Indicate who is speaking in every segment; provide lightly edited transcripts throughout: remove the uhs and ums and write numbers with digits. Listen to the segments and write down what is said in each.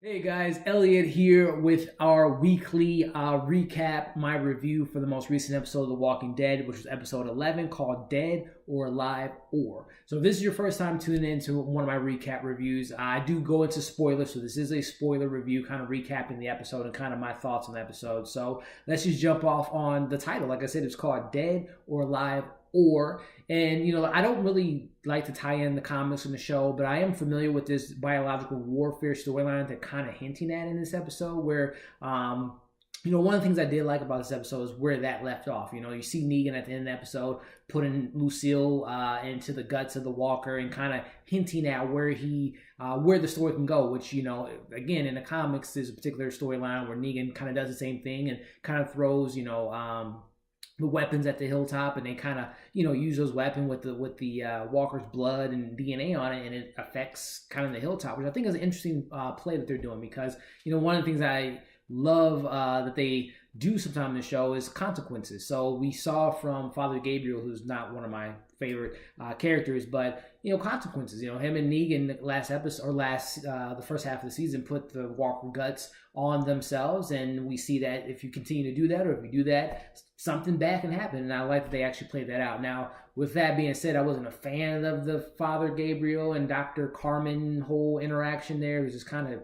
Speaker 1: Hey guys, Elliott here with our weekly recap, my review for the most recent episode of The Walking Dead, which was episode 11 called Dead or Alive or. So if this is your first time tuning in to one of my recap reviews, I do go into spoilers, so this is a spoiler review kind of recapping the episode and kind of my thoughts on the episode. So let's just jump off on the title. Like I said, it's called Dead or Alive or. And, I don't really like to tie in the comics and the show, but I am familiar with this biological warfare storyline that kind of hinting at in this episode where, one of the things I did like about this episode is where that left off. You see Negan at the end of the episode putting Lucille into the guts of the walker and kind of hinting at where the story can go, which, again, in the comics, there's a particular storyline where Negan kind of does the same thing and kind of throws, the weapons at the hilltop, and they kind of use those weapons with the walker's blood and DNA on it, and it affects kind of the hilltop, which I think is an interesting play that they're doing, because one of the things I love that they do sometime in the show is consequences. So we saw from Father Gabriel, who's not one of my favorite characters, but consequences. Him and Negan last episode, or the first half of the season, put the walker guts on themselves, and we see that if you continue to do that, or if you do that, something bad can happen. And I like that they actually played that out. Now, with that being said, I wasn't a fan of the Father Gabriel and Dr. Carmen whole interaction there. It was just kind of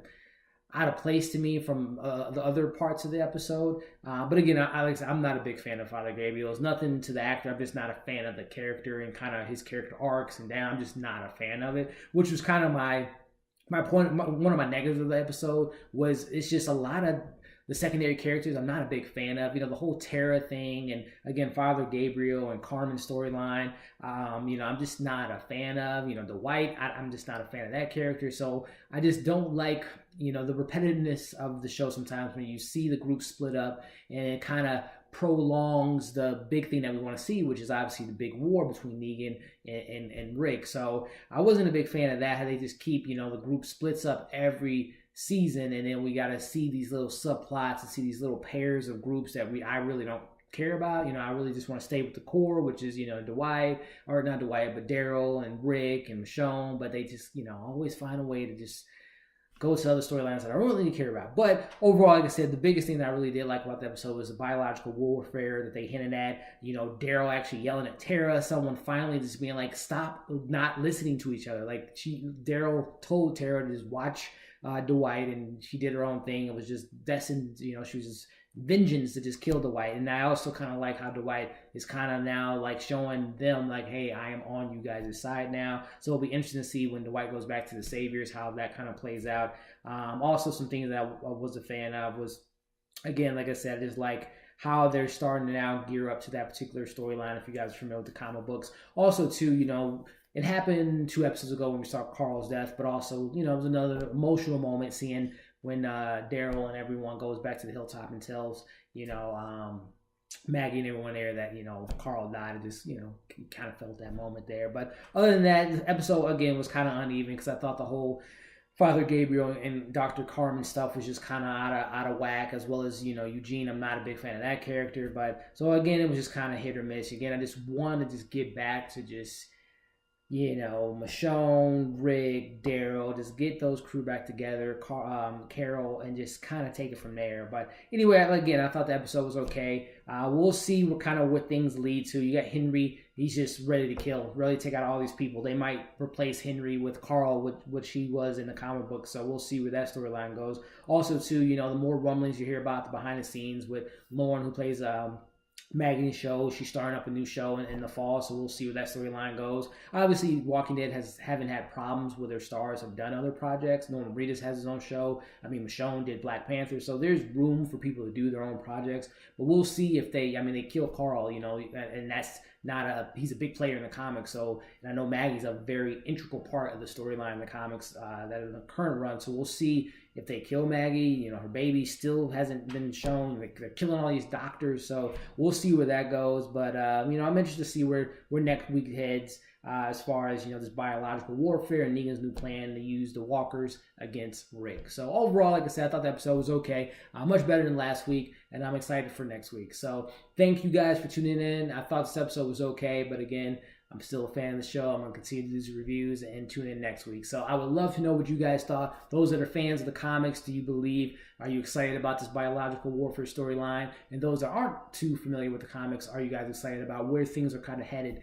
Speaker 1: out of place to me from the other parts of the episode. But again, I'm not a big fan of Father Gabriel. It's nothing to the actor. I'm just not a fan of the character and kind of his character arcs and down. I'm just not a fan of it, which was kind of my point. One of my negatives of the episode was it's just a lot of the secondary characters I'm not a big fan of. The whole Tara thing, and again, Father Gabriel and Carmen's storyline, I'm just not a fan of. Dwight, I'm just not a fan of that character. So I just don't like, the repetitiveness of the show sometimes when you see the group split up, and it kind of prolongs the big thing that we want to see, which is obviously the big war between Negan and Rick. So I wasn't a big fan of that, how they just keep, the group splits up every season, and then we got to see these little subplots and see these little pairs of groups that I really don't care about. I really just want to stay with the core, which is Dwight, or not Dwight, but Daryl and Rick and Michonne. But they just always find a way to just go to other storylines that I don't really care about. But overall, like I said, the biggest thing that I really did like about the episode was the biological warfare that they hinted at. Daryl actually yelling at Tara, someone finally just being like, stop not listening to each other. Like Daryl told Tara to just watch Dwight, and she did her own thing. It was just destined, she was just vengeance to just kill Dwight. And I also kind of like how Dwight is kind of now like showing them like, hey, I am on you guys' side now. So it'll be interesting to see when Dwight goes back to the Saviors, how that kind of plays out. Also, some things that I was a fan of was, again, like I said, is like how they're starting to now gear up to that particular storyline, if you guys are familiar with the comic books. Also, too, it happened 2 episodes ago when we saw Carl's death, but also, it was another emotional moment seeing when Daryl and everyone goes back to the hilltop and tells, Maggie and everyone there that, Carl died. It just, kind of felt that moment there. But other than that, the episode, again, was kind of uneven, because I thought the whole Father Gabriel and Dr. Carmen stuff was just kind of out of whack, as well as, Eugene. I'm not a big fan of that character. But so, again, it was just kind of hit or miss. Again, I just wanted to just get back to just, Michonne, Rick, Daryl, just get those crew back together, Carol, and just kind of take it from there. But anyway, again, I thought the episode was okay. We'll see what things lead to. You got Henry, he's just ready to kill, ready to take out all these people. They might replace Henry with Carl, which he was in the comic book, so we'll see where that storyline goes. Also, too, the more rumblings you hear about the behind the scenes with Lauren, who plays Maggie's show. She's starting up a new show in the fall, so we'll see where that storyline goes. Obviously, Walking Dead haven't had problems with their stars, have done other projects. Reedus has his own show. Michonne did Black Panther, so there's room for people to do their own projects. But we'll see if they kill Carl, and that's he's a big player in the comics. So, and I know Maggie's a very integral part of the storyline in the comics that in the current run. So we'll see if they kill Maggie. Her baby still hasn't been shown. They're killing all these doctors, so we'll see where that goes. But I'm interested to see where next week heads as far as this biological warfare and Negan's new plan to use the walkers against Rick. So overall, like I said, I thought the episode was okay, much better than last week, and I'm excited for next week. So thank you guys for tuning in. I thought this episode was okay, but again, I'm still a fan of the show. I'm going to continue to do these reviews and tune in next week. So I would love to know what you guys thought. Those that are fans of the comics, do you believe? Are you excited about this biological warfare storyline? And those that aren't too familiar with the comics, are you guys excited about where things are kind of headed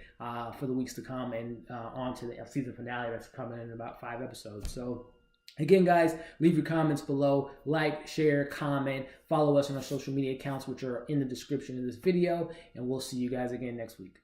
Speaker 1: for the weeks to come and on to the season finale that's coming in about 5 episodes? So again, guys, leave your comments below. Like, share, comment. Follow us on our social media accounts, which are in the description of this video. And we'll see you guys again next week.